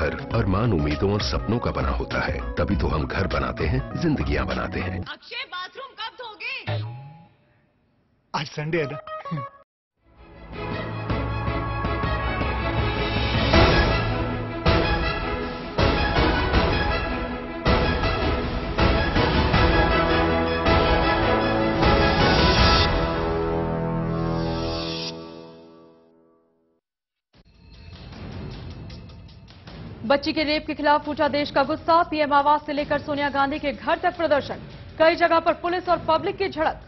घर अरमान, उम्मीदों और सपनों का बना होता है। तभी तो हम घर बनाते हैं, जिंदगियां बनाते हैं। अक्षय, बाथरूम कब धोगे? आज संडे है ना। बच्ची के रेप के खिलाफ फूटा देश का गुस्सा। पीएम आवास से लेकर सोनिया गांधी के घर तक प्रदर्शन। कई जगह पर पुलिस और पब्लिक की झड़प।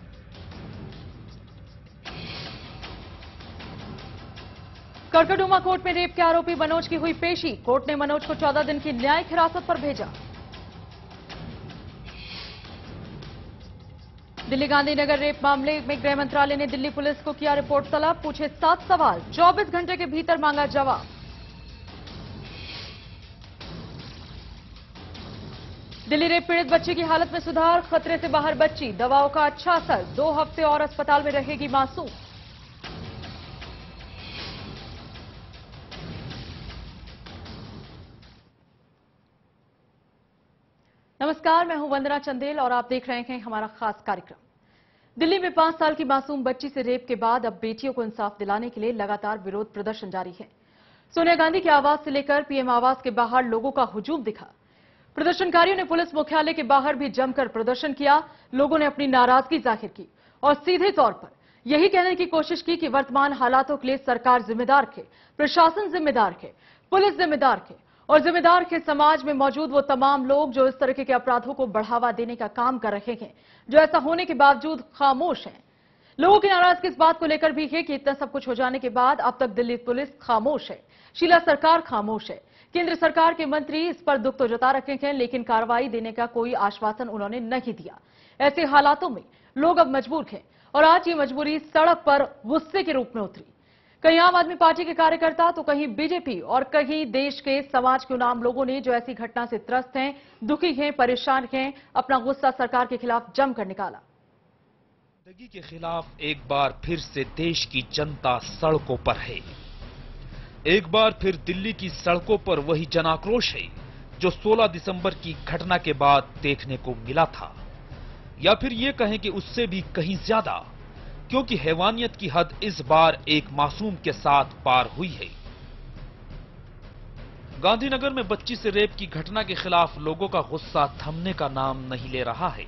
कड़कड़डूमा कोर्ट में रेप के आरोपी मनोज की हुई पेशी। कोर्ट ने मनोज को 14 दिन की न्यायिक हिरासत पर भेजा। दिल्ली गांधीनगर रेप मामले में गृह मंत्रालय ने दिल्ली पुलिस को किया रिपोर्ट तलब। पूछे 7 सवाल, 24 घंटे के भीतर मांगा जवाब। दिल्ली रेप पीड़ित बच्ची की हालत में सुधार। खतरे से बाहर बच्ची, दवाओं का अच्छा असर। 2 हफ्ते और अस्पताल में रहेगी मासूम। नमस्कार, मैं हूं वंदना चंदेल और आप देख रहे हैं हमारा खास कार्यक्रम। दिल्ली में 5 साल की मासूम बच्ची से रेप के बाद अब बेटियों को इंसाफ दिलाने के लिए लगातार विरोध प्रदर्शन जारी है। सोनिया गांधी के आवास से लेकर पीएम आवास के बाहर लोगों का हुजूम दिखा। प्रदर्शनकारियों ने पुलिस मुख्यालय के बाहर भी जमकर प्रदर्शन किया। लोगों ने अपनी नाराजगी जाहिर की और सीधे तौर पर यही कहने की कोशिश की कि वर्तमान हालातों के लिए सरकार जिम्मेदार है, प्रशासन जिम्मेदार है, पुलिस जिम्मेदार है और जिम्मेदार है समाज में मौजूद वो तमाम लोग जो इस तरह के अपराधों को बढ़ावा देने का काम कर रहे हैं, जो ऐसा होने के बावजूद खामोश हैं। लोगों की नाराजगी इस बात को लेकर भी है कि इतना सब कुछ हो जाने के बाद अब तक दिल्ली पुलिस खामोश है, शीला सरकार खामोश है। केंद्र सरकार के मंत्री इस पर दुख तो जता रखे हैं, लेकिन कार्रवाई देने का कोई आश्वासन उन्होंने नहीं दिया। ऐसे हालातों में लोग अब मजबूर हैं और आज ये मजबूरी सड़क पर गुस्से के रूप में उतरी। कहीं आम आदमी पार्टी के कार्यकर्ता तो कहीं बीजेपी और कहीं देश के समाज के नाम लोगों ने जो ऐसी घटना से त्रस्त हैं, दुखी हैं, परेशान हैं, अपना गुस्सा सरकार के खिलाफ जमकर निकाला। जिंदगी के खिलाफ एक बार फिर से देश की जनता सड़कों पर है। एक बार फिर दिल्ली की सड़कों पर वही जनाक्रोश है जो 16 दिसंबर की घटना के बाद देखने को मिला था, या फिर ये कहें कि उससे भी कहीं ज्यादा, क्योंकि हैवानियत की हद इस बार एक मासूम के साथ पार हुई है। गांधीनगर में बच्ची से रेप की घटना के खिलाफ लोगों का गुस्सा थमने का नाम नहीं ले रहा है।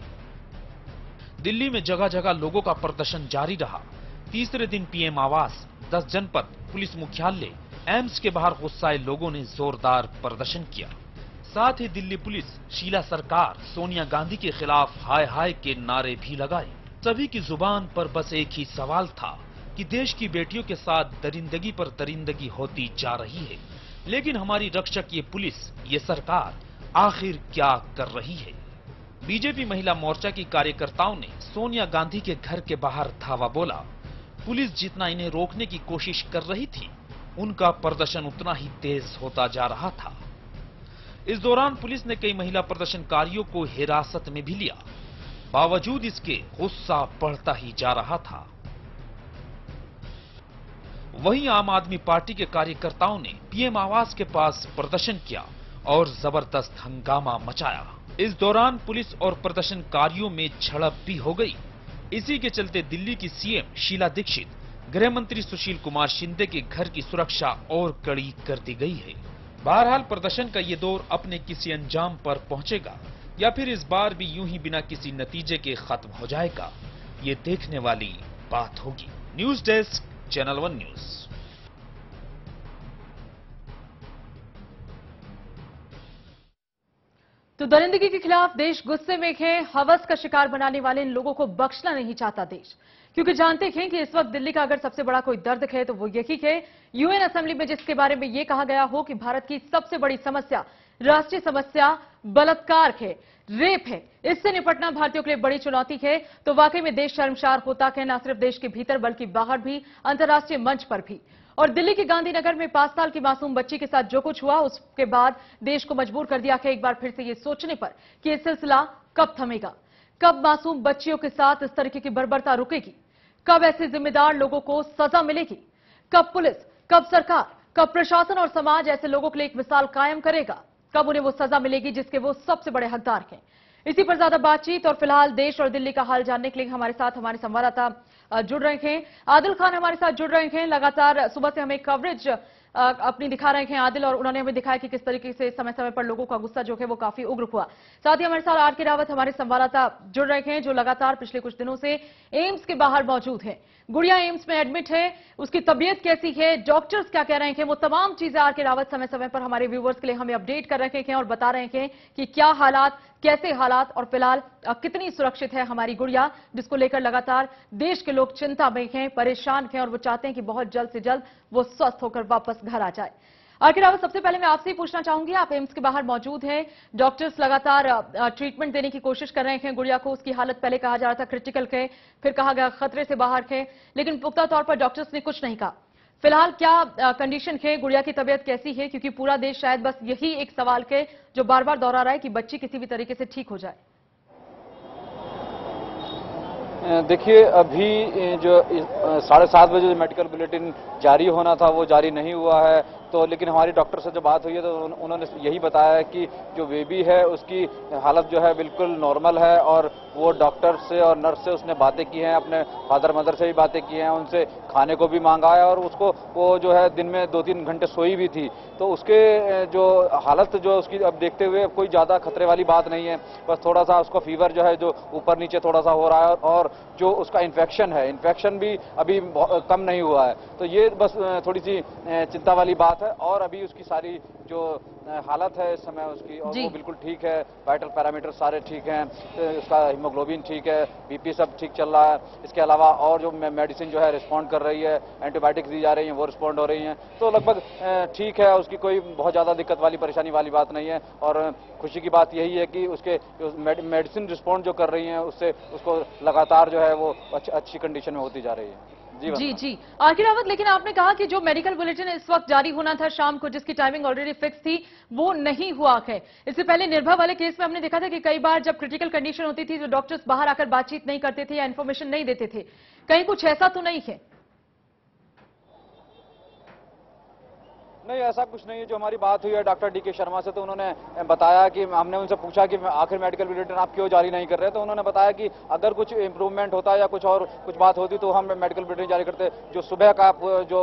दिल्ली में जगह जगह लोगों का प्रदर्शन जारी रहा। तीसरे दिन पीएम आवास, 10 जनपद, पुलिस मुख्यालय, एम्स के बाहर गुस्साए लोगों ने जोरदार प्रदर्शन किया। साथ ही दिल्ली पुलिस, शीला सरकार, सोनिया गांधी के खिलाफ हाय हाय के नारे भी लगाए। सभी की जुबान पर बस एक ही सवाल था कि देश की बेटियों के साथ दरिंदगी पर दरिंदगी होती जा रही है, लेकिन हमारी रक्षक ये पुलिस, ये सरकार आखिर क्या कर रही है। बीजेपी महिला मोर्चा की कार्यकर्ताओं ने सोनिया गांधी के घर के बाहर धावा बोला। पुलिस जितना इन्हें रोकने की कोशिश कर रही थी, उनका प्रदर्शन उतना ही तेज होता जा रहा था। इस दौरान पुलिस ने कई महिला प्रदर्शनकारियों को हिरासत में भी लिया। बावजूद इसके गुस्सा बढ़ता ही जा रहा था। वहीं आम आदमी पार्टी के कार्यकर्ताओं ने पीएम आवास के पास प्रदर्शन किया और जबरदस्त हंगामा मचाया। इस दौरान पुलिस और प्रदर्शनकारियों में झड़प भी हो गई। इसी के चलते दिल्ली की सीएम शीला दीक्षित, गृह मंत्री सुशील कुमार शिंदे के घर की सुरक्षा और कड़ी कर दी गई है। बहरहाल प्रदर्शन का ये दौर अपने किसी अंजाम पर पहुंचेगा या फिर इस बार भी यूं ही बिना किसी नतीजे के खत्म हो जाएगा, ये देखने वाली बात होगी। News desk, channel 1 news. तो दरिंदगी के खिलाफ देश गुस्से में है। हवस का शिकार बनाने वाले इन लोगों को बख्शना नहीं चाहता देश, क्योंकि जानते हैं कि इस वक्त दिल्ली का अगर सबसे बड़ा कोई दर्द है तो वो यही है, यूएन असेंबली में जिसके बारे में ये कहा गया हो कि भारत की सबसे बड़ी समस्या, राष्ट्रीय समस्या बलात्कार है, रेप है। इससे निपटना भारतीयों के लिए बड़ी चुनौती है। तो वाकई में देश शर्मसार होता है, न सिर्फ देश के भीतर बल्कि बाहर भी, अंतर्राष्ट्रीय मंच पर भी। और दिल्ली के गांधीनगर में 5 साल की मासूम बच्ची के साथ जो कुछ हुआ, उसके बाद देश को मजबूर कर दिया है एक बार फिर से ये सोचने पर कि ये सिलसिला कब थमेगा, कब मासूम बच्चियों के साथ इस तरीके की बर्बरता रुकेगी, कब ऐसे जिम्मेदार लोगों को सजा मिलेगी, कब पुलिस, कब सरकार, कब प्रशासन और समाज ऐसे लोगों के लिए एक मिसाल कायम करेगा? कब उन्हें वो सजा मिलेगी जिसके वो सबसे बड़े हकदार हैं? इसी पर ज्यादा बातचीत और फिलहाल देश और दिल्ली का हाल जानने के लिए हमारे साथ हमारे संवाददाता जुड़ रहे हैं। आदिल खान हमारे साथ जुड़ रहे हैं। लगातार सुबह से हमें कवरेज अपनी दिखा रहे हैं आदिल, और उन्होंने हमें दिखाया कि किस तरीके से समय समय पर लोगों का गुस्सा जो है वो काफी उग्र हुआ। साथ ही हमारे साथ आर के रावत हमारे संवाददाता जुड़ रहे हैं, जो लगातार पिछले कुछ दिनों से एम्स के बाहर मौजूद हैं। गुड़िया एम्स में एडमिट है, उसकी तबीयत कैसी है, डॉक्टर्स क्या कह रहे हैं, वो तमाम चीजें आर के रावत समय समय पर हमारे व्यूअर्स के लिए हमें अपडेट कर रहे हैं और बता रहे हैं कि क्या हालात, कैसे हालात और फिलहाल कितनी सुरक्षित है हमारी गुड़िया, जिसको लेकर लगातार देश के लोग चिंता में हैं, परेशान हैं और वो चाहते हैं कि बहुत जल्द से जल्द वो स्वस्थ होकर वापस घर आ जाए। आर के रावत, सबसे पहले मैं आपसे ही पूछना चाहूंगी, आप एम्स के बाहर मौजूद हैं, डॉक्टर्स लगातार ट्रीटमेंट देने की कोशिश कर रहे हैं गुड़िया को। उसकी हालत पहले कहा जा रहा था क्रिटिकल है, फिर कहा गया खतरे से बाहर है, लेकिन पुख्ता तौर पर डॉक्टर्स ने कुछ नहीं कहा। फिलहाल क्या कंडीशन है, गुड़िया की तबीयत कैसी है? क्योंकि पूरा देश शायद बस यही एक सवाल है जो बार बार दोहरा रहा है कि बच्ची किसी भी तरीके से ठीक हो जाए। देखिए, अभी जो 7:30 बजे जो मेडिकल बुलेटिन जारी होना था वो जारी नहीं हुआ है, तो लेकिन हमारी डॉक्टर से जो बात हुई है तो उन्होंने यही बताया है कि जो बेबी है उसकी हालत जो है बिल्कुल नॉर्मल है, और वो डॉक्टर से और नर्स से उसने बातें की हैं, अपने फादर मदर से भी बातें की हैं, उनसे खाने को भी मांगा है, और उसको वो जो है दिन में 2-3 घंटे सोई भी थी। तो उसके जो हालत जो उसकी अब देखते हुए कोई ज़्यादा खतरे वाली बात नहीं है, बस थोड़ा सा उसको फीवर जो है जो ऊपर नीचे थोड़ा सा हो रहा है, और जो उसका इन्फेक्शन भी अभी कम नहीं हुआ है। तो ये बस थोड़ी सी चिंता वाली बात है, और अभी उसकी सारी जो हालत है इस समय उसकी, और वो बिल्कुल ठीक है, वाइटल पैरामीटर सारे ठीक हैं, तो उसका हीमोग्लोबिन ठीक है, बीपी सब ठीक चल रहा है। इसके अलावा और जो मेडिसिन जो है रिस्पॉन्ड कर रही है, एंटीबायोटिक्स दी जा रही हैं वो रिस्पॉन्ड हो रही हैं, तो लगभग ठीक है, उसकी कोई बहुत ज़्यादा दिक्कत वाली परेशानी वाली बात नहीं है। और खुशी की बात यही है कि उसके मेडिसिन रिस्पॉन्ड जो कर रही हैं उससे उसको लगातार जो है वो अच्छी कंडीशन में होती जा रही है। जी आर के रावत, लेकिन आपने कहा कि जो मेडिकल बुलेटिन इस वक्त जारी होना था शाम को, जिसकी टाइमिंग ऑलरेडी फिक्स थी, वो नहीं हुआ है। इससे पहले निर्भया वाले केस में हमने देखा था कि कई बार जब क्रिटिकल कंडीशन होती थी तो डॉक्टर्स बाहर आकर बातचीत नहीं करते थे या इन्फॉर्मेशन नहीं देते थे। कहीं कुछ ऐसा तो नहीं है? नहीं, ऐसा कुछ नहीं है। जो हमारी बात हुई है डॉक्टर डी.के. शर्मा से, तो उन्होंने बताया कि हमने उनसे पूछा कि आखिर मेडिकल बुलेटिन आप क्यों जारी नहीं कर रहे, तो उन्होंने बताया कि अगर कुछ इंप्रूवमेंट होता या कुछ और कुछ बात होती तो हम मेडिकल बुलेटिन जारी करते। जो सुबह का जो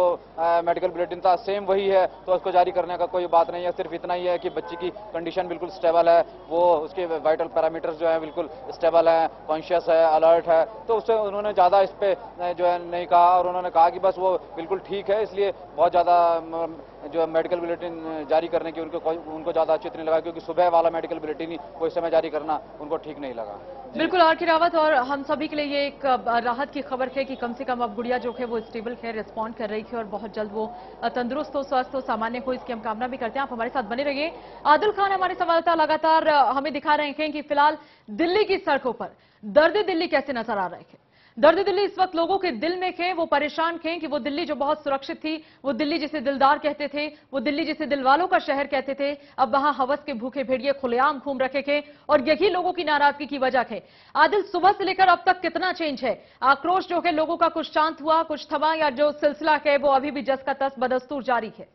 मेडिकल बुलेटिन था सेम वही है, तो उसको जारी करने का कोई बात नहीं है। सिर्फ इतना ही है कि बच्ची की कंडीशन बिल्कुल स्टेबल है, वो उसके वाइटल पैरामीटर्स जो है बिल्कुल स्टेबल है, कॉन्शियस है, अलर्ट है, तो उससे उन्होंने ज़्यादा इस पर जो है नहीं कहा, और उन्होंने कहा कि बस वो बिल्कुल ठीक है, इसलिए बहुत ज़्यादा जो मेडिकल बुलेटिन जारी करने की उनको ज़्यादा उचित नहीं लगा, क्योंकि सुबह वाला मेडिकल बुलेटिन ही कोई समय जारी करना उनको ठीक नहीं लगा। बिल्कुल आर के रावत, और हम सभी के लिए ये एक राहत की खबर है कि कम से कम अब गुड़िया जो है वो स्टेबल है, रिस्पॉन्ड कर रही है और बहुत जल्द वो तंदुरुस्त हो, स्वस्थ हो, सामान्य हो, इसकी हम कामना भी करते हैं। आप हमारे साथ बने रहिए। आदिल खान हमारे संवाददाता लगातार हमें दिखा रहे हैं कि फिलहाल दिल्ली की सड़कों पर दर्द दिल्ली कैसे नजर आ रहे हैं। दर्द दिल्ली इस वक्त लोगों के दिल में है, वो परेशान हैं कि वो दिल्ली जो बहुत सुरक्षित थी, वो दिल्ली जिसे दिलदार कहते थे, वो दिल्ली जिसे दिलवालों का शहर कहते थे, अब वहां हवस के भूखे भेड़िए खुलेआम घूम रखे थे, और यही लोगों की नाराजगी की वजह है। आदिल, सुबह से लेकर अब तक कितना चेंज है? आक्रोश जो है लोगों का कुछ शांत हुआ, कुछ थमा, या जो सिलसिला है वो अभी भी जस का तस बदस्तूर जारी है?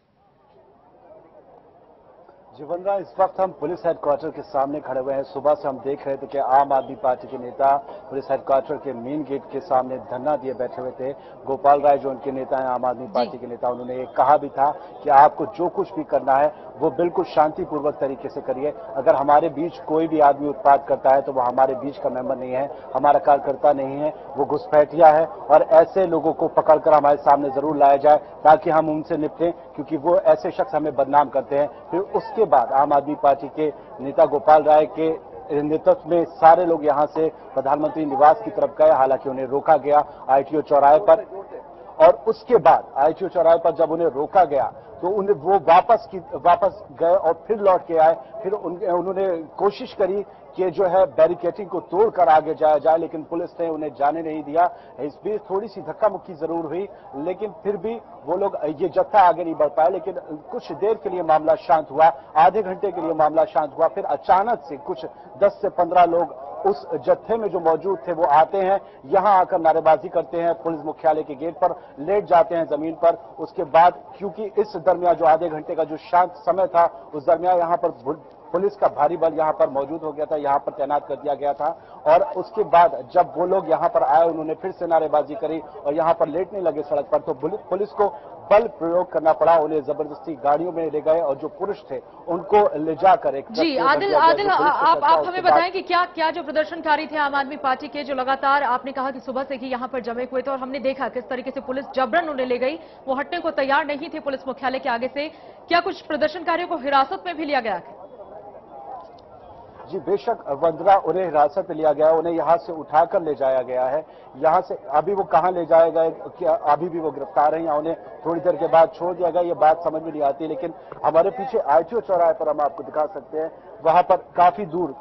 जी वंदना, इस वक्त हम पुलिस हेडक्वार्टर के सामने खड़े हुए हैं। सुबह से हम देख रहे थे कि आम आदमी पार्टी के नेता पुलिस हेडक्वार्टर के मेन गेट के सामने धरना दिए बैठे हुए थे। गोपाल राय जो उनके नेता हैं, आम आदमी पार्टी के नेता, उन्होंने ये कहा भी था कि आपको जो कुछ भी करना है वो बिल्कुल शांतिपूर्वक तरीके से करिए। अगर हमारे बीच कोई भी आदमी उत्पात करता है तो वो हमारे बीच का मेंबर नहीं है, हमारा कार्यकर्ता नहीं है, वो घुसपैठिया है, और ऐसे लोगों को पकड़कर हमारे सामने जरूर लाया जाए ताकि हम उनसे निपटें, क्योंकि वो ऐसे शख्स हमें बदनाम करते हैं। फिर उसके बाद आम आदमी पार्टी के नेता गोपाल राय के नेतृत्व में सारे लोग यहां से प्रधानमंत्री निवास की तरफ गए। हालांकि उन्हें रोका गया आईटीओ चौराहे पर, और उसके बाद आईटीओ चौराहे पर जब उन्हें रोका गया तो वो वापस गए और फिर लौट के आए। फिर उन्होंने कोशिश करी कि जो है बैरिकेडिंग को तोड़कर आगे जाया जाए, लेकिन पुलिस ने उन्हें जाने नहीं दिया। इस बीच थोड़ी सी धक्का मुक्की जरूर हुई, लेकिन फिर भी वो लोग ये जत्था आगे नहीं बढ़ पाए। लेकिन कुछ देर के लिए मामला शांत हुआ, आधे घंटे के लिए मामला शांत हुआ। फिर अचानक से कुछ 10 से 15 लोग उस जत्थे में जो मौजूद थे वो आते हैं, यहां आकर नारेबाजी करते हैं, पुलिस मुख्यालय के गेट पर लेट जाते हैं जमीन पर। उसके बाद क्योंकि इस दरमियान जो आधे घंटे का जो शांत समय था, उस दरमियान यहां पर पुलिस का भारी बल यहां पर मौजूद हो गया था, यहां पर तैनात कर दिया गया था। और उसके बाद जब वो लोग यहां पर आए, उन्होंने फिर से नारेबाजी करी और यहां पर लेटने लगे सड़क पर, तो पुलिस को बल प्रयोग करना पड़ा। उन्हें जबरदस्ती गाड़ियों में ले गए और जो पुरुष थे उनको ले जाकर एक जी आदिल, आप हमें बताएं कि क्या जो प्रदर्शनकारी थे आम आदमी पार्टी के, जो लगातार आपने कहा कि सुबह से ही यहां पर जमे हुए थे और हमने देखा किस तरीके से पुलिस जबरन उन्हें ले गई, वो हटने को तैयार नहीं थे पुलिस मुख्यालय के आगे से, क्या कुछ प्रदर्शनकारियों को हिरासत में भी लिया गया है? जी बेशक वंदना, उन्हें हिरासत में लिया गया, उन्हें यहां से उठाकर ले जाया गया है। यहां से अभी वो कहां ले जाया गया, क्या अभी भी वो गिरफ्तार हैं या उन्हें थोड़ी देर के बाद छोड़ दिया गया, ये बात समझ में नहीं आती। लेकिन हमारे पीछे ITO चौराहे पर हम आपको दिखा सकते हैं, वहां पर काफी दूर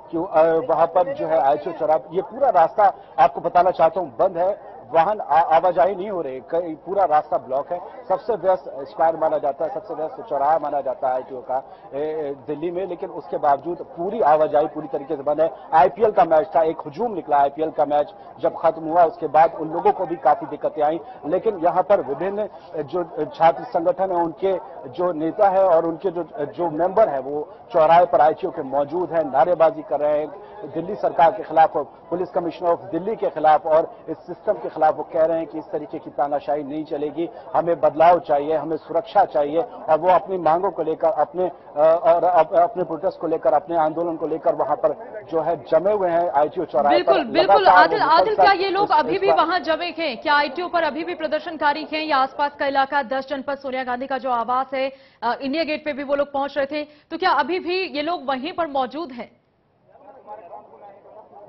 वहां पर जो है ITO चौराहा, ये पूरा रास्ता आपको बताना चाहता हूं बंद है, वाहन आवाजाही नहीं हो रही, पूरा रास्ता ब्लॉक है। सबसे व्यस्त स्क्वायर माना जाता है, सबसे व्यस्त चौराहा माना जाता है ITO का दिल्ली में, लेकिन उसके बावजूद पूरी आवाजाही पूरी तरीके से बंद है। IPL का मैच था, एक हुजूम निकला, IPL का मैच जब खत्म हुआ उसके बाद उन लोगों को भी काफी दिक्कतें आई। लेकिन यहाँ पर विभिन्न जो छात्र संगठन है, उनके जो नेता है और उनके जो मेंबर है, वो चौराहे पर ITO के मौजूद है, नारेबाजी कर रहे हैं दिल्ली सरकार के खिलाफ और पुलिस कमिश्नर ऑफ दिल्ली के खिलाफ और इस सिस्टम के खिलाफ। वो कह रहे हैं कि इस तरीके की तानाशाही नहीं चलेगी, हमें बदलाव चाहिए, हमें सुरक्षा चाहिए। और वो अपनी मांगों को लेकर, अपने प्रोटेस्ट को लेकर, अपने आंदोलन को लेकर वहां पर जो है जमे हुए हैं ITO चौराहे पर। बिल्कुल बिल्कुल आदिल, क्या ये लोग अभी भी वहां जमे हैं? क्या ITO पर अभी भी प्रदर्शनकारी हैं या आसपास का इलाका 10 जनपद सोनिया गांधी का जो आवास है, इंडिया गेट पे भी वो लोग पहुंच रहे थे, तो क्या अभी भी ये लोग वहीं पर मौजूद हैं?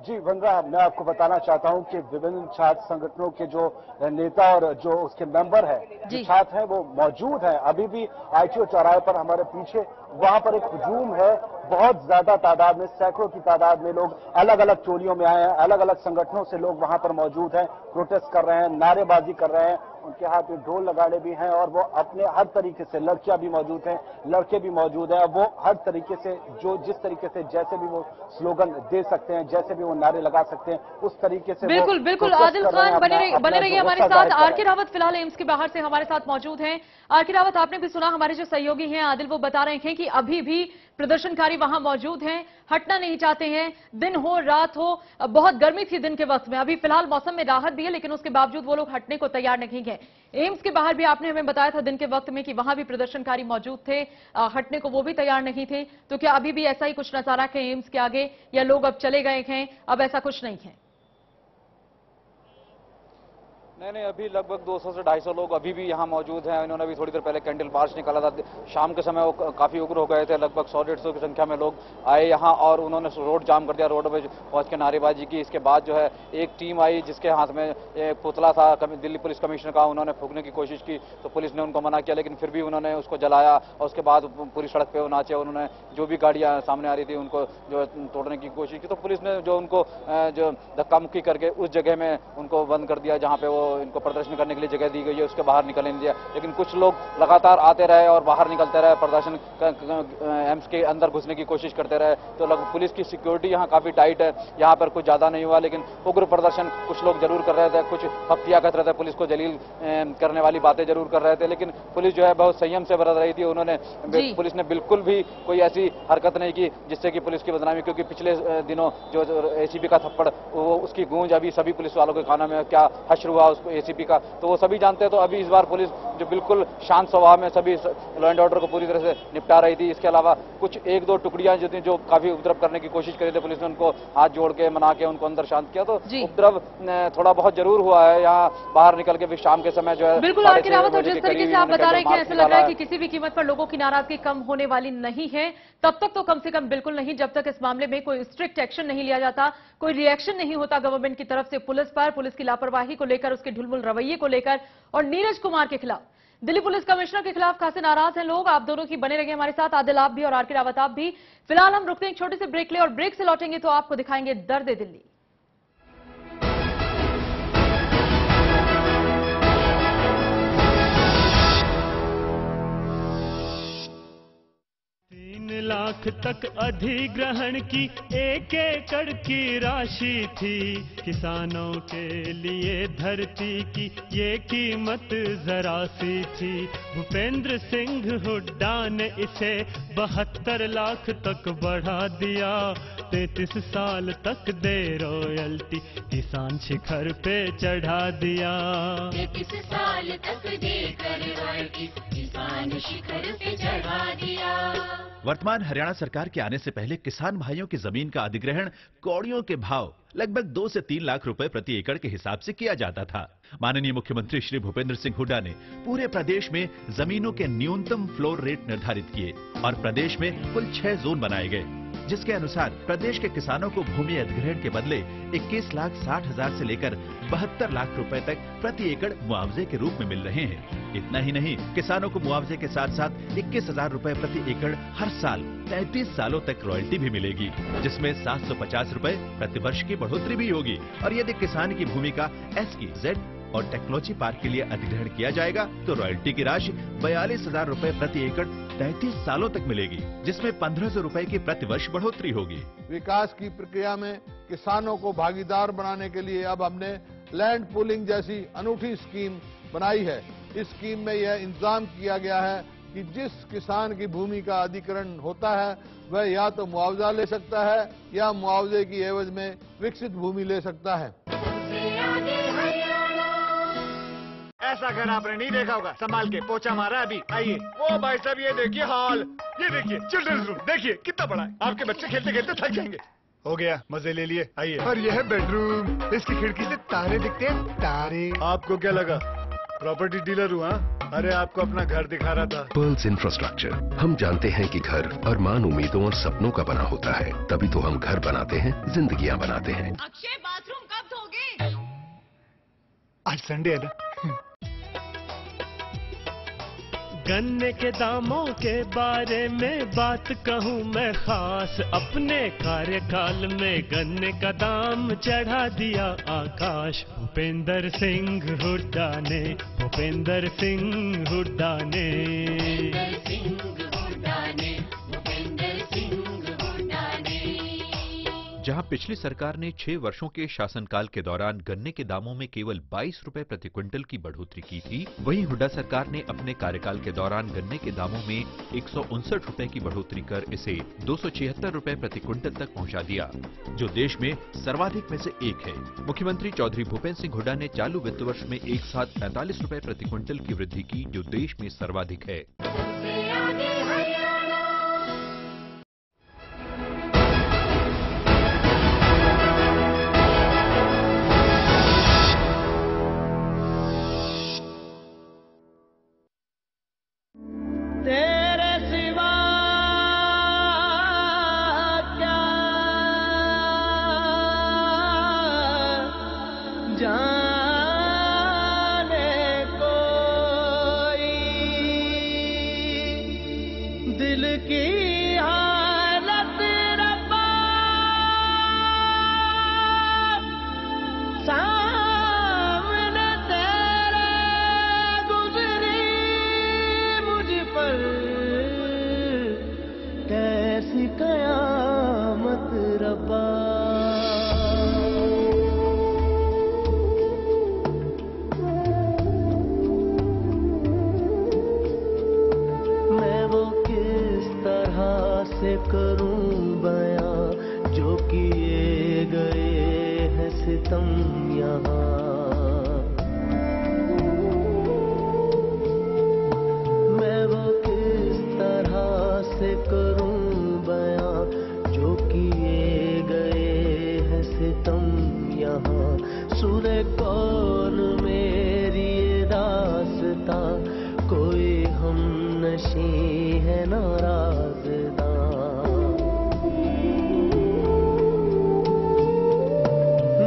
जी वंदना, मैं आपको बताना चाहता हूं कि विभिन्न छात्र संगठनों के जो नेता और जो उसके मेंबर है, जो छात्र हैं, वो मौजूद हैं अभी भी ITO चौराहे पर। हमारे पीछे वहां पर एक हुजूम है, बहुत ज्यादा तादाद में, सैकड़ों की तादाद में लोग अलग अलग टोलियों में आए हैं, अलग अलग संगठनों से लोग वहां पर मौजूद हैं, प्रोटेस्ट कर रहे हैं, नारेबाजी कर रहे हैं। उनके हाथ में ढोल नगाड़े भी हैं और वो अपने हर तरीके से, लड़कियां भी मौजूद हैं, लड़के भी मौजूद हैं, वो हर तरीके से जिस तरीके से जैसे भी वो स्लोगन दे सकते हैं, जैसे भी वो नारे लगा सकते हैं, उस तरीके से बिल्कुल बिल्कुल आदिल खान बने रहिए हमारे साथ। RK रावत फिलहाल एम्स के बाहर से हमारे साथ मौजूद हैं। RK रावत, आपने भी सुना हमारे जो सहयोगी हैं आदिल, वो बता रहे हैं कि अभी भी प्रदर्शनकारी वहां मौजूद हैं, हटना नहीं चाहते हैं, दिन हो रात हो। बहुत गर्मी थी दिन के वक्त में, अभी फिलहाल मौसम में राहत भी है, लेकिन उसके बावजूद वो लोग हटने को तैयार नहीं है। एम्स के बाहर भी आपने हमें बताया था दिन के वक्त में कि वहां भी प्रदर्शनकारी मौजूद थे, हटने को वो भी तैयार नहीं थे। तो क्या अभी भी ऐसा ही कुछ नजारा है एम्स के आगे, या लोग अब चले गए हैं, अब ऐसा कुछ नहीं है? नहीं, अभी लगभग 200 से 250 लोग अभी भी यहाँ मौजूद हैं। इन्होंने भी थोड़ी देर पहले कैंडल मार्च निकाला था। शाम के समय वो काफी उग्र हो गए थे, लगभग 100-150 की संख्या में लोग आए यहाँ और उन्होंने रोड जाम कर दिया, रोड पे पहुंच के नारेबाजी की। इसके बाद जो है एक टीम आई जिसके हाथ में एक पुतला था दिल्ली पुलिस कमिश्नर का, उन्होंने फूंकने की कोशिश की तो पुलिस ने उनको मना किया, लेकिन फिर भी उन्होंने उसको जलाया और उसके बाद पूरी सड़क पे वो नाचे। उन्होंने जो भी गाड़ियां सामने आ रही थी उनको जो तोड़ने की कोशिश की, तो पुलिस ने जो उनको जो धक्का मुक्की करके उस जगह में उनको बंद कर दिया जहाँ पे वो इनको प्रदर्शन करने के लिए जगह दी गई है, उसके बाहर निकलने नहीं दिया। लेकिन कुछ लोग लगातार आते रहे और बाहर निकलते रहे, प्रदर्शन एम्स के अंदर घुसने की कोशिश करते रहे। तो पुलिस की सिक्योरिटी यहाँ काफी टाइट है, यहाँ पर कुछ ज्यादा नहीं हुआ, लेकिन उग्र प्रदर्शन कुछ लोग जरूर कर रहे थे, कुछ फप्तियां कर रहे थे, पुलिस को जलील करने वाली बातें जरूर कर रहे थे। लेकिन पुलिस जो है बहुत संयम से बरत रही थी। उन्होंने पुलिस ने बिल्कुल भी कोई ऐसी हरकत नहीं की जिससे कि पुलिस की बदनामी, क्योंकि पिछले दिनों जो ACP का थप्पड़, वो उसकी गूंज अभी सभी पुलिस वालों के कानों में क्या हश्र हुआ उसको ACP का, तो वो सभी जानते हैं। तो अभी इस बार पुलिस जो बिल्कुल शांत स्वभाव में सभी लॉ एंड ऑर्डर को पूरी तरह से निपटा रही थी। इसके अलावा कुछ 1-2 टुकड़ियां जो थी जो काफी उपद्रव करने की कोशिश करी थी, पुलिस ने उनको हाथ जोड़ के मना के उनको अंदर शांत किया। तो उपद्रव थोड़ा बहुत जरूर हुआ है यहाँ बाहर निकल के भी शाम के समय जो है। बिल्कुल RK रावत, और जिस तरीके से आप बता रहे हैं कि ऐसा लग रहा है कि किसी भी कीमत पर लोगों की नाराजगी कम होने वाली नहीं है, तब तक तो कम से कम बिल्कुल नहीं, जब तक इस मामले में कोई स्ट्रिक्ट एक्शन नहीं लिया जाता, कोई रिएक्शन नहीं होता गवर्नमेंट की तरफ से पुलिस पर, पुलिस की लापरवाही को लेकर, उसके ढुलमुल रवैये को लेकर। और नीरज कुमार के खिलाफ, दिल्ली पुलिस कमिश्नर के खिलाफ खासे नाराज हैं लोग। आप दोनों की बने रहिए हमारे साथ, आदिल आप भी और RK रावत आप भी। फिलहाल हम रुकते हैं एक छोटे से ब्रेक ले, और ब्रेक से लौटेंगे तो आपको दिखाएंगे दर्द दिल्ली। लाख तक अधिग्रहण की 1 एकड़ की राशि थी। किसानों के लिए धरती की ये कीमत जरा सी थी। भूपेंद्र सिंह हुड्डा ने इसे 72 लाख तक बढ़ा दिया। 33 साल तक दे रॉयल्टी, किसान शिखर पे चढ़ा दिया। 33 साल तक देकर रॉयल्टी, किसान शिखर पे चढ़ा दिया। वर्तमान हरियाणा सरकार के आने से पहले किसान भाइयों की जमीन का अधिग्रहण कौड़ियों के भाव लगभग 2 से 3 लाख रुपए प्रति एकड़ के हिसाब से किया जाता था। माननीय मुख्यमंत्री श्री भूपेंद्र सिंह हुड्डा ने पूरे प्रदेश में जमीनों के न्यूनतम फ्लोर रेट निर्धारित किए और प्रदेश में कुल 6 जोन बनाए गए, जिसके अनुसार प्रदेश के किसानों को भूमि अधिग्रहण के बदले 21,60,000 से लेकर 72 लाख रुपए तक प्रति एकड़ मुआवजे के रूप में मिल रहे हैं। इतना ही नहीं, किसानों को मुआवजे के साथ साथ 21,000 रुपए प्रति एकड़ हर साल 33 सालों तक रॉयल्टी भी मिलेगी, जिसमें 750 रुपए प्रति वर्ष की बढ़ोतरी भी होगी। और यदि किसान की भूमि का SEZ और टेक्नोलॉजी पार्क के लिए अधिग्रहण किया जाएगा तो रॉयल्टी की राशि 42,000 रुपए प्रति एकड़ 33 सालों तक मिलेगी, जिसमें 1,500 रुपए की प्रतिवर्ष बढ़ोतरी होगी। विकास की प्रक्रिया में किसानों को भागीदार बनाने के लिए अब हमने लैंड पूलिंग जैसी अनूठी स्कीम बनाई है। इस स्कीम में यह इंतजाम किया गया है कि जिस किसान की भूमि का अधिग्रहण होता है वह या तो मुआवजा ले सकता है या मुआवजे की एवज में विकसित भूमि ले सकता है। ऐसा घर आपने नहीं देखा होगा, संभाल के पोछा मारा अभी। आइए, वो भाई साहब ये देखिए हॉल, ये देखिए चिल्ड्रंस रूम, देखिए कितना बड़ा है। आपके बच्चे खेलते खेलते थक जाएंगे। हो गया, मजे ले लिए। आइए। और यह है बेडरूम, इसकी खिड़की से तारे दिखते हैं, तारे। आपको क्या लगा प्रॉपर्टी डीलर हुआ? अरे आपको अपना घर दिखा रहा था। Pearls infrastructure. हम जानते हैं कि घर अरमान, उम्मीदों और सपनों का बना होता है, तभी तो हम घर बनाते हैं, जिंदगियां बनाते हैं। अक्षय बाथरूम कब धोगे? आज संडे है ना। गन्ने के दामों के बारे में बात कहूँ मैं खास, अपने कार्यकाल में गन्ने का दाम चढ़ा दिया आकाश। भूपेंद्र सिंह हुड्डा ने, भूपेंद्र सिंह हुड्डा ने। जहां पिछली सरकार ने 6 वर्षों के शासनकाल के दौरान गन्ने के दामों में केवल 22 रुपए प्रति क्विंटल की बढ़ोतरी की थी, वहीं हुड्डा सरकार ने अपने कार्यकाल के दौरान गन्ने के दामों में 159 रुपए की बढ़ोतरी कर इसे 276 रुपए प्रति क्विंटल तक पहुंचा दिया, जो देश में सर्वाधिक में से एक है। मुख्यमंत्री चौधरी भूपेंद्र सिंह हुड्डा ने चालू वित्त वर्ष में एक साथ 45 रुपए प्रति क्विंटल की वृद्धि की, जो देश में सर्वाधिक है।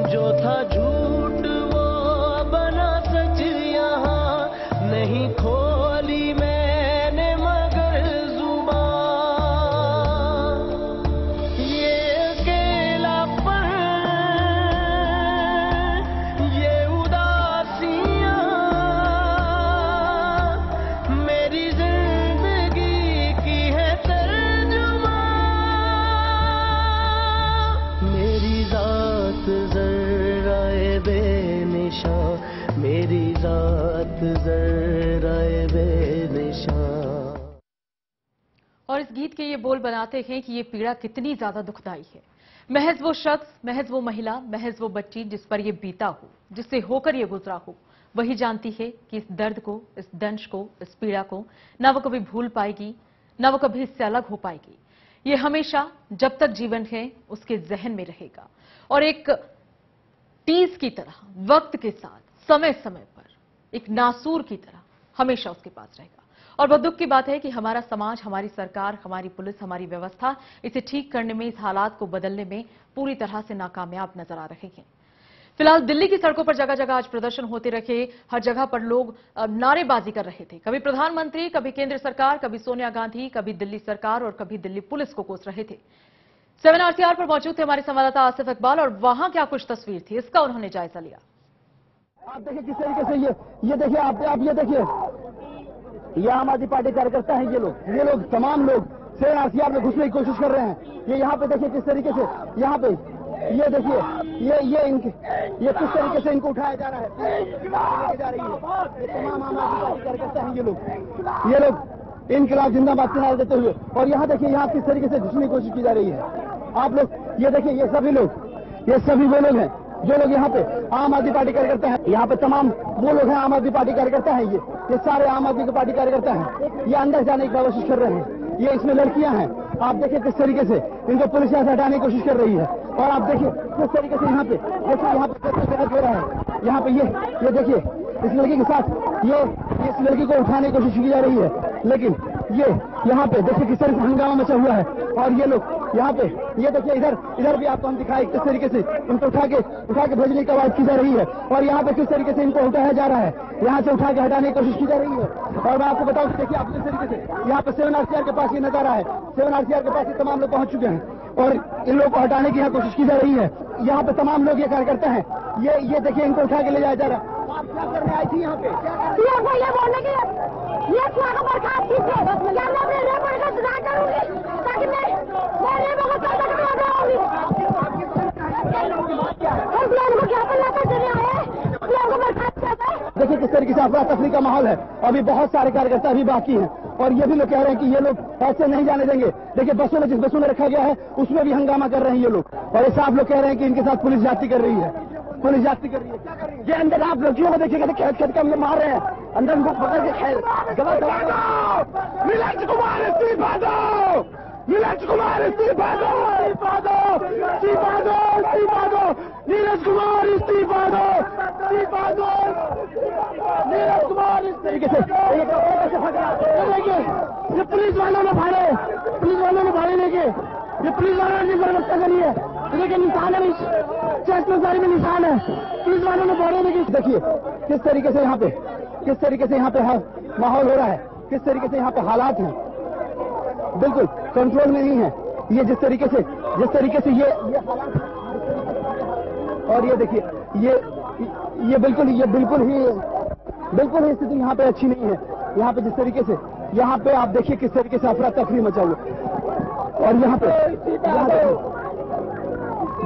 जो था झूठ वो के ये बोल बनाते हैं कि ये पीड़ा कितनी ज्यादा दुखदाई है। महज वो शख्स, महज वो महिला, महज वो बच्ची जिस पर ये बीता हो, जिससे होकर ये गुजरा हो, वही जानती है कि इस दर्द को, इस दंश को, इस पीड़ा को न वो कभी भूल पाएगी, न वो कभी इससे अलग हो पाएगी। ये हमेशा जब तक जीवन है उसके जहन में रहेगा और एक टीज की तरह वक्त के साथ समय समय पर एक नासूर की तरह हमेशा उसके पास रहेगा। और बहुत दुख की बात है कि हमारा समाज, हमारी सरकार, हमारी पुलिस, हमारी व्यवस्था इसे ठीक करने में, इस हालात को बदलने में पूरी तरह से नाकामयाब नजर आ रहे हैं। फिलहाल दिल्ली की सड़कों पर जगह जगह आज प्रदर्शन होते रहे। हर जगह पर लोग नारेबाजी कर रहे थे। कभी प्रधानमंत्री, कभी केंद्र सरकार, कभी सोनिया गांधी, कभी दिल्ली सरकार और कभी दिल्ली पुलिस को कोस रहे थे। 7 RCR पर मौजूद थे हमारे संवाददाता आसिफ इकबाल और वहां क्या कुछ तस्वीर थी, इसका उन्होंने जायजा लिया। आप देखिए किस तरीके से ये देखिए आप ये देखिए, ये आम आदमी पार्टी कार्यकर्ता हैं। ये लोग तमाम लोग 7 RCR में घुसने की कोशिश कर रहे हैं। ये यहाँ पे देखिए किस तरीके से, यहाँ पे ये देखिए ये किस तरीके से इनको उठाया जा रहा है, जा रही है। ये तमाम आम आदमी पार्टी कार्यकर्ता हैं। ये लोग इनकलाब जिंदाबाद के नारे देते हुए, और यहाँ देखिए यहाँ किस तरीके से घुसने की कोशिश की जा रही है। आप लोग ये देखिए, ये सभी वो लोग हैं जो लोग यहाँ पे आम आदमी पार्टी कार्यकर्ता हैं। यहाँ पे तमाम वो लोग हैं, आम आदमी पार्टी कार्यकर्ता हैं। ये सारे आम आदमी पार्टी कार्यकर्ता हैं। ये अंदर जाने की कोशिश कर रहे हैं। ये इसमें लड़कियां हैं। आप देखिए किस तरीके से इनको पुलिस यहाँ से हटाने की कोशिश कर रही है। और आप देखिए किस तरीके से यहाँ पे देखिए, यहाँ पे हो रहा है। यहाँ पे ये देखिए इस लड़की के साथ इस लड़की को उठाने की कोशिश की जा रही है, लेकिन ये यहाँ पे देखिए किस तरह से हंगामा मचा हुआ है। और ये लोग यहाँ पे ये देखिए इधर भी आपको हम दिखाए किस तरीके से इनको उठा के भेजने की आवाज की जा रही है। और यहाँ पे किस तरीके से इनको उठाया जा रहा है, यहाँ से उठा के हटाने की कोशिश की जा रही है। और मैं आपको बताऊं, देखिए आप किस तरीके से यहाँ पे 7 RCR के पास ये नजारा है। 7 RCR के पास ये तमाम लोग पहुंच चुके हैं और इन लोगों को हटाने की यहाँ कोशिश की जा रही है। यहाँ पे तमाम लोग ये कार्यकर्ता हैं। ये देखिए इनको उठा के ले जाया जा रहा है। आप क्या करने आई थी यहाँ पे? ये बोलने के ये बर्खास्त कीजिए, मैं अपने रेप का सुधार करूंगी ताकि मैं रेप को देखिए किस तरीके से अफरा तफरी का माहौल है। अभी बहुत सारे कार्यकर्ता अभी बाकी हैं और ये भी लोग कह रहे हैं कि ये लोग ऐसे नहीं जाने देंगे। देखिए बसों में, जिस बसों में रखा गया है उसमें भी हंगामा कर रहे हैं ये लोग। और ये साफ लोग कह रहे हैं कि इनके साथ पुलिस जाती कर रही है। पुलिस जाती कर रही है। ये अंदर आप लड़कियों को देखिएगा, खेत के हम लोग मार रहे हैं, अंदर उनको पकड़ के खेल नीरज कुमार इस्तीफा दो, नीरज कुमार इस्तीफा दो, नीरज कुमार इस्तीफा दो, नीरज कुमार इस तरीके से देखिए ये पुलिस वालों ने भाड़े लेके ये पुलिस वालों ने व्यवस्था करी है। देखिए निशान है, चेस्ट में सारी में निशान है, पुलिस वालों ने भाड़े लेके। देखिए किस तरीके से यहाँ पे माहौल हो रहा है, किस तरीके से यहाँ पे हालात हैं, बिल्कुल कंट्रोल में नहीं है। ये जिस तरीके से ये हालात, और ये देखिए ये बिल्कुल ही स्थिति यहाँ पे अच्छी नहीं है। यहाँ पे जिस तरीके से यहाँ पे आप देखिए किस तरीके से अफरा तफरी मचा हुआ। और यहाँ पे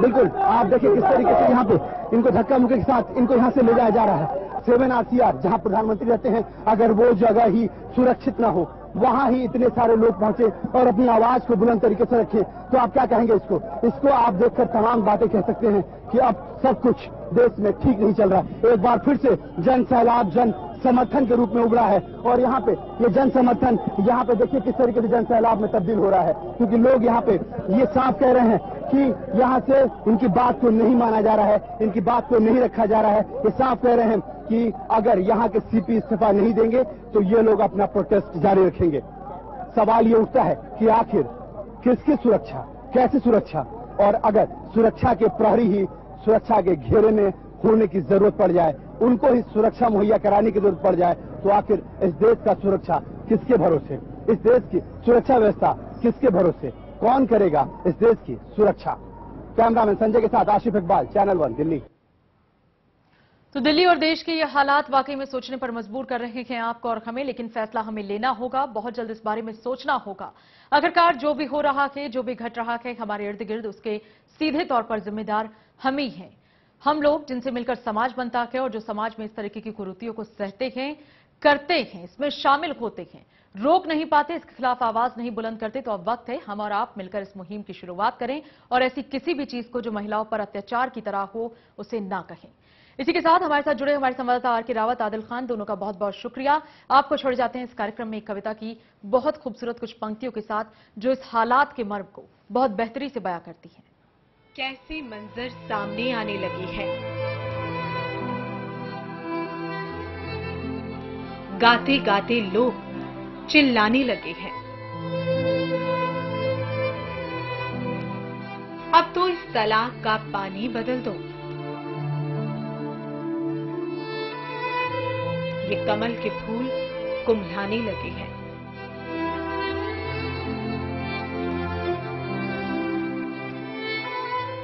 बिल्कुल आप देखिए किस तरीके से यहाँ पे इनको धक्का मुक्की के साथ इनको यहाँ से ले जाया जा रहा है। 7 RCR जहाँ प्रधानमंत्री रहते हैं, अगर वो जगह ही सुरक्षित ना हो, वहां ही इतने सारे लोग पहुंचे और अपनी आवाज को बुलंद तरीके से रखे, तो आप क्या कहेंगे इसको आप देखकर तमाम बातें कह सकते हैं कि अब सब कुछ देश में ठीक नहीं चल रहा। एक बार फिर से जन सैलाब जन समर्थन के रूप में उभरा है और यहाँ पे ये जन समर्थन यहाँ पे देखिए किस तरीके से जन सैलाब में तब्दील हो रहा है, क्योंकि लोग यहाँ पे ये साफ कह रहे हैं कि यहाँ से इनकी बात को नहीं माना जा रहा है, इनकी बात को नहीं रखा जा रहा है। ये साफ कह रहे हैं कि अगर यहाँ के CP इस्तीफा नहीं देंगे तो ये लोग अपना प्रोटेस्ट जारी रखेंगे। सवाल ये उठता है कि आखिर किसकी सुरक्षा, कैसे सुरक्षा, और अगर सुरक्षा के प्रहरी ही सुरक्षा के घेरे में होने की जरूरत पड़ जाए, उनको ही सुरक्षा मुहैया कराने की जरूरत पड़ जाए, तो आखिर इस देश का सुरक्षा किसके भरोसे, इस देश की सुरक्षा व्यवस्था किसके भरोसे, कौन करेगा इस देश की सुरक्षा। कैमरामैन संजय के साथ आशिफ इकबाल, चैनल 1 दिल्ली। तो दिल्ली और देश के ये हालात वाकई में सोचने पर मजबूर कर रहे हैं आपको और हमें, लेकिन फैसला हमें लेना होगा, बहुत जल्द इस बारे में सोचना होगा। आखिरकार जो भी हो रहा है, जो भी घट रहा है हमारे इर्द गिर्द, उसके सीधे तौर पर जिम्मेदार हम ही हैं। हम लोग जिनसे मिलकर समाज बनता है और जो समाज में इस तरीके की कुरीतियों को सहते हैं, करते हैं, इसमें शामिल होते हैं, रोक नहीं पाते, इसके खिलाफ आवाज नहीं बुलंद करते, तो अब वक्त है हम और आप मिलकर इस मुहिम की शुरुआत करें और ऐसी किसी भी चीज को जो महिलाओं पर अत्याचार की तरह हो उसे ना कहें। इसी के साथ हमारे साथ जुड़े हमारे संवाददाता आर के रावत, आदिल खान, दोनों का बहुत बहुत शुक्रिया। आपको छोड़ जाते हैं इस कार्यक्रम में एक कविता की बहुत खूबसूरत कुछ पंक्तियों के साथ जो इस हालात के मर्म को बहुत बेहतरी से बयां करती है। कैसे मंजर सामने आने लगे हैं, गाते गाते लोग चिल्लाने लगे हैं। अब तो इस तालाब का पानी बदल दो। ये कमल के फूल कुम्हलाने लगे हैं।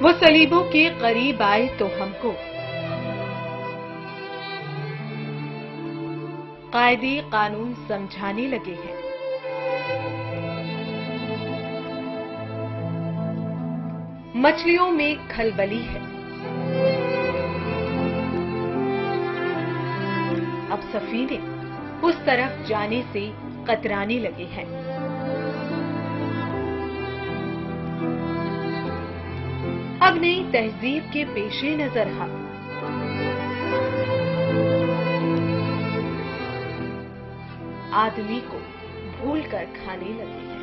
वो सलीबों के करीब आए तो हमको कायदे कानून समझाने लगे हैं। मछलियों में खलबली है, अब सफीने उस तरफ जाने से कतराने लगे हैं। अब नई तहजीब के पेशे नजर हम आदमी को भूल कर खाने लगे हैं।